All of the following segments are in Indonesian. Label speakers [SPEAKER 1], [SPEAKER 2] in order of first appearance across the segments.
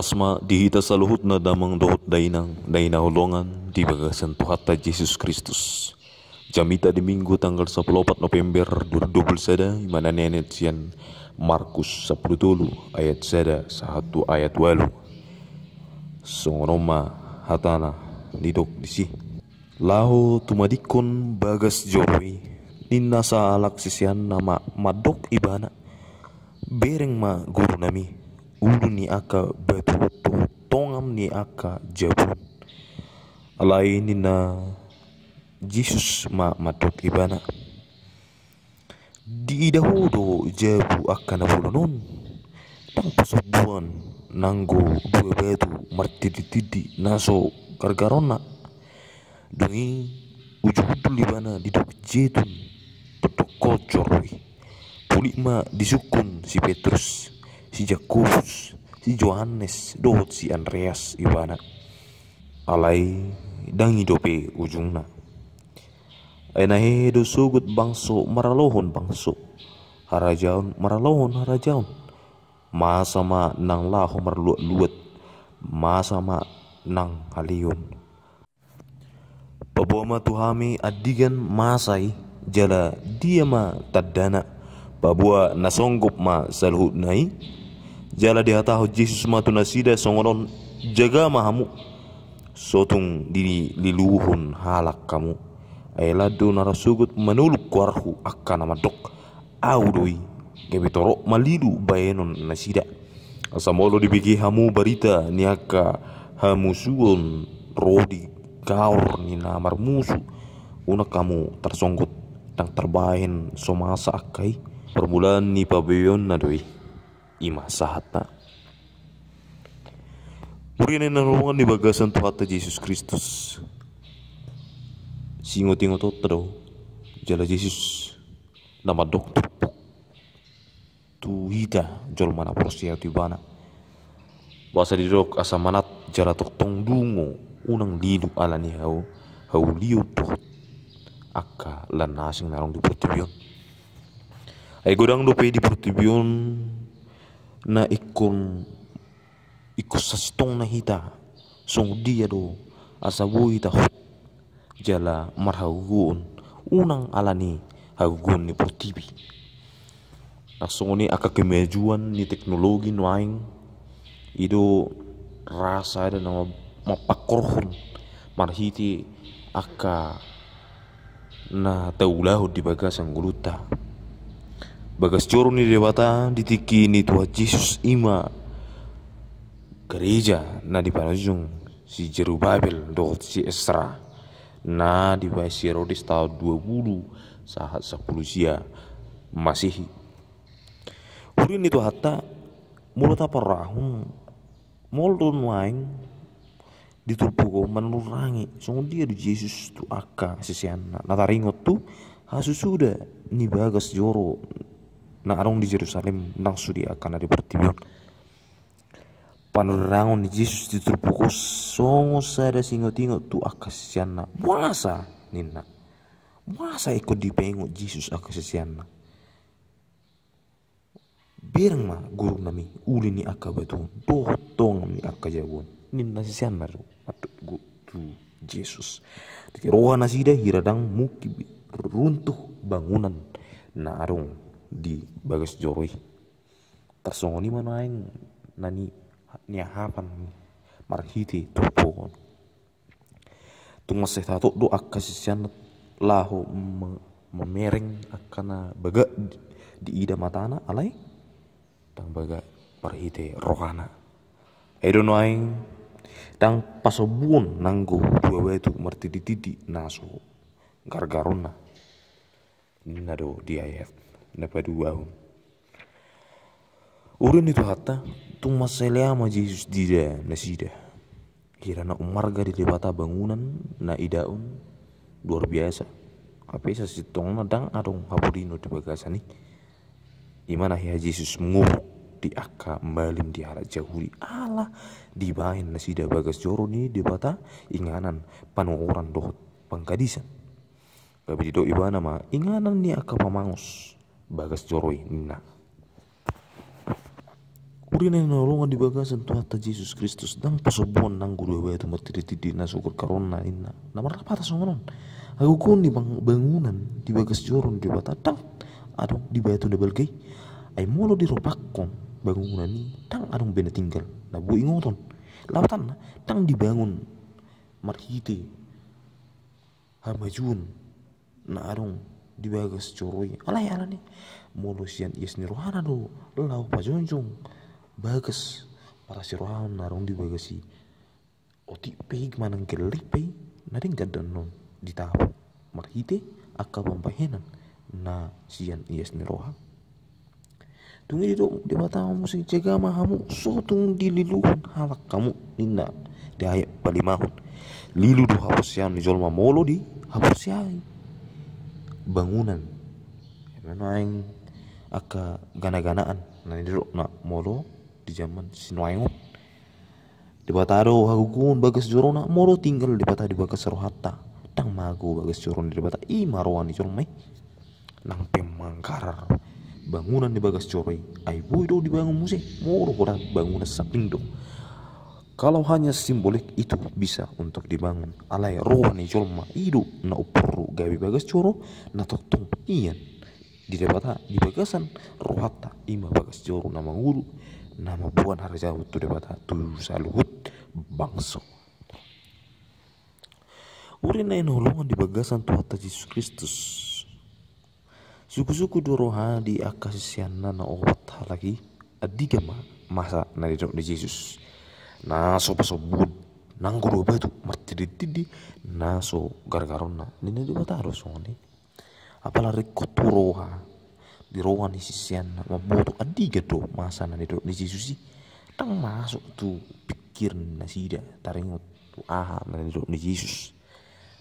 [SPEAKER 1] Rasma dihita saluhut na damang dohot dainang hulongan di bagasan Tuhata Yesus Kristus. Jamita di Minggu tanggal 14 November 2021 mana nenet sian Markus 10 ayat 1 ayat 8. Songonoma hatana didok disi. Lahu tumadikon bagas jorwi ninna sa alak sisian nama madok ibana. Bereng ma guru nami. Ulu ni aka batu tongam ni aka jabun. Alai ni na Jesus ma madok ibana. Di idahodo jabu aka na bulanon. Tang pasabuan nanggo dua batu martidi-tidi naso gargarona. Dungi ujudul ibana didok jetun pedok kocor. Pulik ma disukun si Petrus, si Jakobus, si Yohanes, dohot si Andreas ibana. Alai dangi dope ujungna. Enahe do sugut bangso maralohon bangso. Harajaun maralohon harajaun. Masama nang laho marluat-luat. Masama nang halion. Pabuama tuhami adigan masai jala dia ma tadana. Babua nasonggop ma salhut nai jala dihataho Jesus ma tunasida songonon jaga mahamu sotung dini liluhun halak kamu ayalado narasugut manuluk kuarhu akka nama dok audoi gebetorok malidu bayenon nasida asamolo dibigi hamu barita niaka hamu suon rodi gaur ni namar musu unak kamu tersonggot dan terbahin somasa akai permulaan ni pabeyon na doi ima sahata. Urian na nalungan ni bagasan Tuhata Yesus Kristus. Singo-tingo to tado jala Yesus nama dokter tu hita jol mana prosia tibana. Basa di dok asa manat jala tok tong dungo unang lidu alani hau liu to akka lan nasing narong di pertibion. Ay godang dope di pertibion na ikon sa sitong na hita song dia do asabuhi tahot jala marhaguon unang alani haguon ni pertibi. Langsung ni aka kemajuan ni teknologi nuaing ido rasa ada nama mapakorhon marhiti aka na taulahu di bagasang guluta. Bagas joro ni debata ditiki ni Tuhan Yesus ima gereja na di panajung si Jerubabel dohot si Esra na di si Herodes tahun 20 saat 10 sia Masihi. Urin itu hatta mulut apa rahun moldon waing ditupuko menurangi sungguh dia di Yesus tu aka sesiana nataringot tu hasusuda ni bagas joro na arong di Jerusalem nang sudi akan ada pertibion panerangon ni Yesus ditupuko songo sada singo-tingo tu akasisiana muasa nina muasa ikut dipengo Yesus akasisiana birang ma guru nami uli ni akabatun tong ni akajawon nina sisiana ro atut tu Yesus roha nasida hiradang muki runtuh bangunan na arong di bagas joroi tersongoni manaing nani niahapan marhiti tupon tung masih tato do akasisian lahu memereng akana baga di ida matana alai tang baga marhiti rohana edo noaing tang pasobun nanggo dua batu martidi-tidi naso gargarona nado di ayat dapat dua urin itu hatta tung masalah ama Yesus dida nasida kirana umarga di debata bangunan na idaun luar biasa apa isa sitong nadang adong haburino di bagasani imana ya Yesus menguruk di aka malim di halat jahuri Allah dibahin nasida bagas joro ni debata inganan panuoran dohot pangkadisan kabi do ibana ma inganan ni aka pamangus bagas joroi nina Uri na nolongan di bagasan tu hatta Yesus Kristus dang pasobon nang guru itu mati di na syukur karona inna namar apa tas ngonon aku kun di bangunan di bagas joron di batatang adong di batu double gay ay molo di ropakon bangunan ni tang adong bena tinggal na bu ingoton lawatan na tang dibangun marhiti hamajun na adong di bagas coroi alay ala ni molo sian yes ni rohana do lau pajonjong bagas para si rohana narong di bagasi oti peig manang gelik pei nading gadan non di tahu marhite akka pampahenan na sian yes ni roha tungi do di bata kamu sing jaga mahamu so tung dililuhun halak kamu ninna di ayat palimahun lilu do hapus yang di jolma molo di hapus yang bangunan menaing akka gana-ganaan na nidro na molo di zaman sinuaingon di batado hagugun bagas jorona molo tinggal di bata di bagas rohata tang mago bagas joron di bata i maroan di jorong mai nang pemangkarar bangunan di bagas coroi ai boy do dibangun musik moro kora bangunan saping do kalau hanya simbolik itu bisa untuk dibangun alai rohani jolma idu na upuru gawi bagas coro na totong iyan di debata di bagasan rohata ima bagas joro nama ngulu nama buan harja tu debata tu saluhut bangso uri na inolongan di bagasan tu hatta Yesus Kristus suku-suku do roha di akasisiana na obat lagi adiga masa na di Yesus na so pasobud nang guru batu martidi na so gargarona nini di bata harus ngoni apala rikotu roha di roha ni sisian maboto adiga do masa na di Yesus tang masuk tu pikir na sida taringot tu aha na di Yesus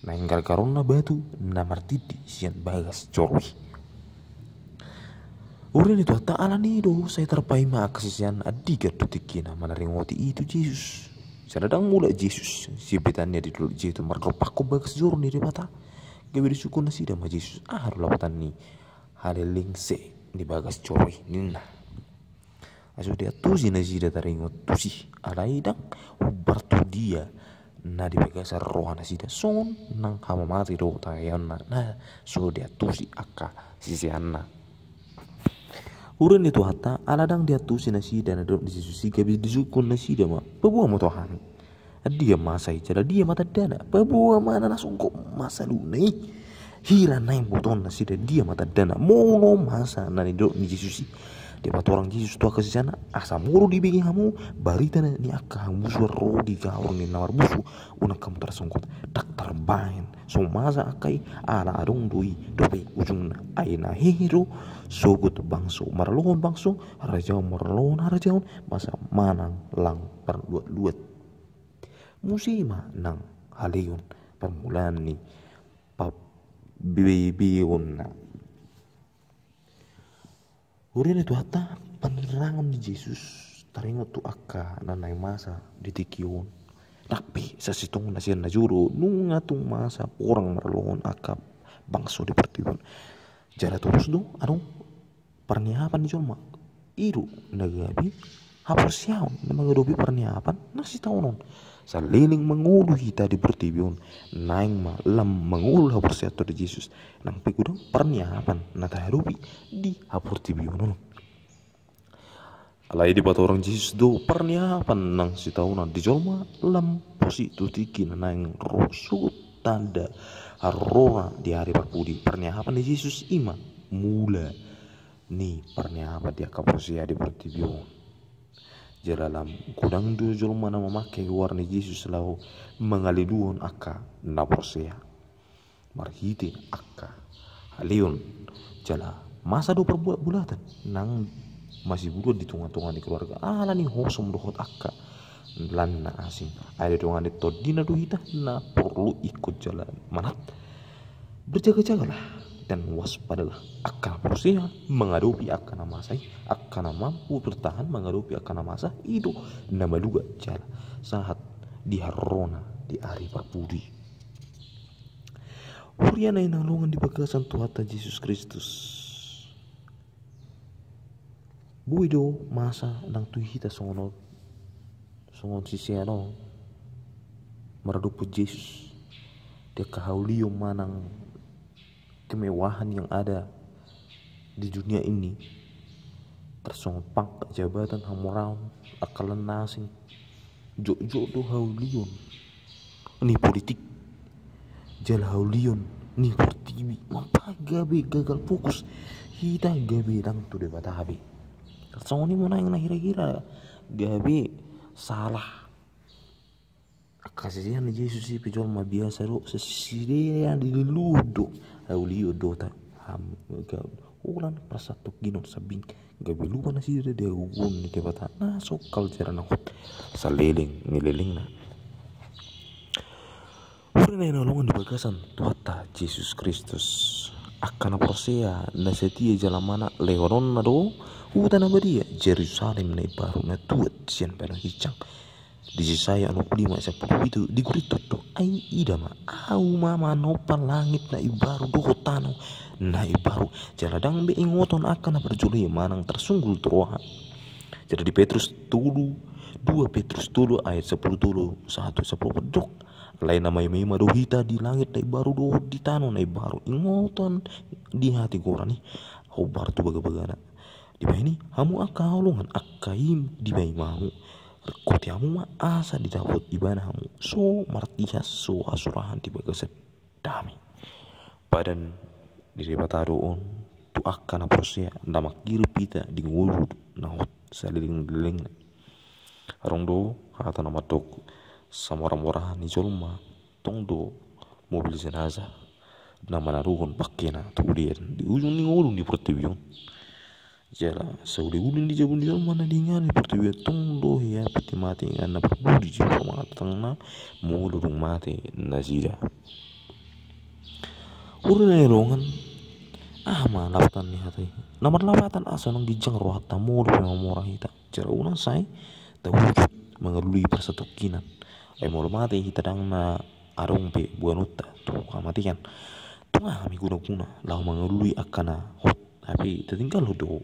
[SPEAKER 1] na gargarona batu na martidi sian bagas coroi urin itu hatta ala nido saya terpaima kasisian adiga tu tikina manaringoti itu Yesus sadadang mula Yesus si betannya di dulu Yesus margropako bagas joro ni mata gawe disuku nasi dama Yesus haru lawatan ni halelingse di bagas coroi ninna aso dia tusi nasi da taringot tusi alai dang ubartu dia na di bagas rohana sida son nang hama mati do tayana na so dia tusi akka sisianna urin itu hatta aladang dia tu sinasi dan ada di Yesus gabi disukun nasi dama pebuah motohan dia masai cara dia mata dana pebuah mana nasungko masa lunai hira naik boton nasi dan dia mata dana mono masa nani do di Yesus dia batu orang Yesus tua kasih sana asa muru di bikin kamu barita ni akka musuh rodi gaur ni nawar musuh unak kamu tersungkut tak terbain so masa akai ala adong dui dope ujungna aina hero sogut bangso marlohon bangso harajaun marlohon harajaun masa manang lang perluat-luat musima nang haleon permulaan ni pap bibiun na urin itu hatta penerangan di Yesus taringot tu akka nanay masa ditikion tapi sa sitong nasiyan na juro nung atong masa orang marlohon akka bangso di pertiwan jara terus do anong perniapan di jolma iru nagabi hapos yaon na magadobi perniapan nasi taunon sa liling mangulu hita di pertiwan naing malam mangulu hapos yato di Yesus nang pigudang perniapan na taharubi di hapor tibion alai di batu orang Yesus do perniapan nang si taunan di jolma lam posi tutiki na naing rosut tanda harora di hari perpudi perniapan di Yesus ima mula ni perniapan dia kaposia di pertibion jalalam kudang do jolma na memakai warna Yesus lau mengaliduon akka na posia marhiti akka halion jala masa do perbuat bulatan nang masih bulat di tunga-tunga di keluarga ala ning hosom dohot akka lan na asing ada dongan itu dina duhita na perlu ikut jalan manat berjaga-jagalah dan waspadalah akan berusia menghadapi akan masai akan mampu bertahan menghadapi akan masa itu nama juga jala saat di harona di hari perpudi Uriana inalungan di bagasan Tuhan Yesus Kristus Buido masa nang tu hita songon sisiano meradupu Yesus dia kahaulium manang kemewahan yang ada di dunia ini tersongon pangkat jabatan hamoraun akalan nasing jok do haulion ni politik jala haulion ni pertibi mampa gabe gagal fokus hita gabe dang tu de batahabi tersongon ni mana yang hira-hira gabe salah kasihan Yesus si pejol ma biasa ro sesirean di ludo haulio dota ham ulan prasatok ginon sabing gabe lupa na sira dia gugun ni kebata na sokal jarana hot saliling ngililing na uri na nolongan di bagasan tuata Yesus Kristus akan prosea na setia jalamana leonon na do utan abadia Jerusalem na baru na tuat sian pera hicang di saya 65 itu di gurito to ai idama au mama nopan langit na ibaru do hotano na ibaru jaladang be ingoton akan berjuli manang tersunggul teroha jadi di Petrus 2 Petrus 2 ayat 10 1 10 pedok lain nama mema do hita di langit na ibaru do di tano na ibaru ingoton di hati gorani hobar tu baga-bagana di ini hamu akaulungan akaim di bai mau rekoti hamu asa di dapot ibana hamu so martias so asurahan di bagasan dami badan di rebataroon tu akan prosya nama kiri pita di ngulu nahot saliling-liling arong do kata nama tok samora-mora ni jolma tong do mobil jenazah nama naruhon pakena tu dia di ujung ni ngulu di pertibion jala saudi ulin di jabun dia mana dingan di pertibion tong do ya peti mati ngana berbudi jiwa mangatang na mulurung mati nazida urang erongan ma lawatan ni hati nomor lawatan asa nang gijang rohata mulu yang murah hita cara unang say tawujud mengelui persatokinan mulu mati hita dang na arong pe buanuta tu kamatian tengah mi guna lau mengelui akana hot tapi tertinggal do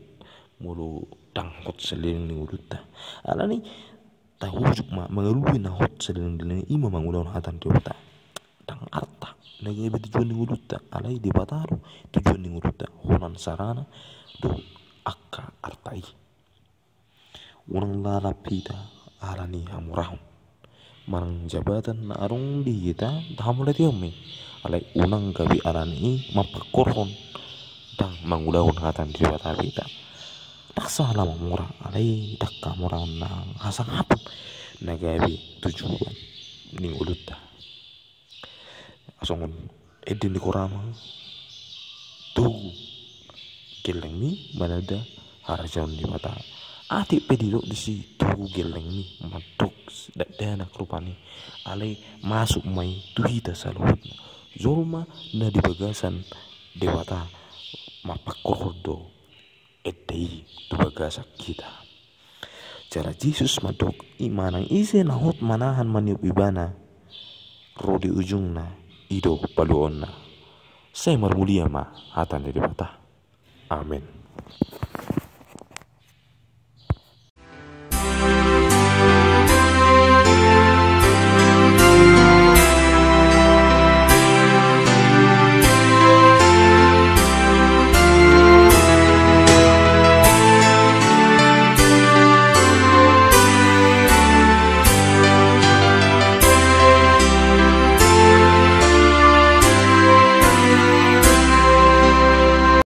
[SPEAKER 1] mulu dangkot seliling ni uruta ala ni tawujud mengelui na hot seliling ima mangulon hatan diota dang arta nagay tujuan ni uruta alay di bataro tujuan ni uruta honan sarana do akka artai unang lalapita ala ni hamurahon marang jabatan na arong di kita dahamula tiyome alay unang gabi arani mapakorhon dang mangulahon hatan di batapita daksa lama murah alay dakka murah nang hasang hapon nagabi tujuan ni uruta asongon edin di korama tuh geleng mi manada harajon di mata ati pedilo di si tuh geleng mi matok dana krupani alai masuk mai tuhita salut zolma na di bagasan dewata mapakordo edei tu bagasa kita cara Yesus madok imanang ise nahot manahan maniup ibana rodi ujungna ido paluonna saya marmulia ma hatan dari bata amin.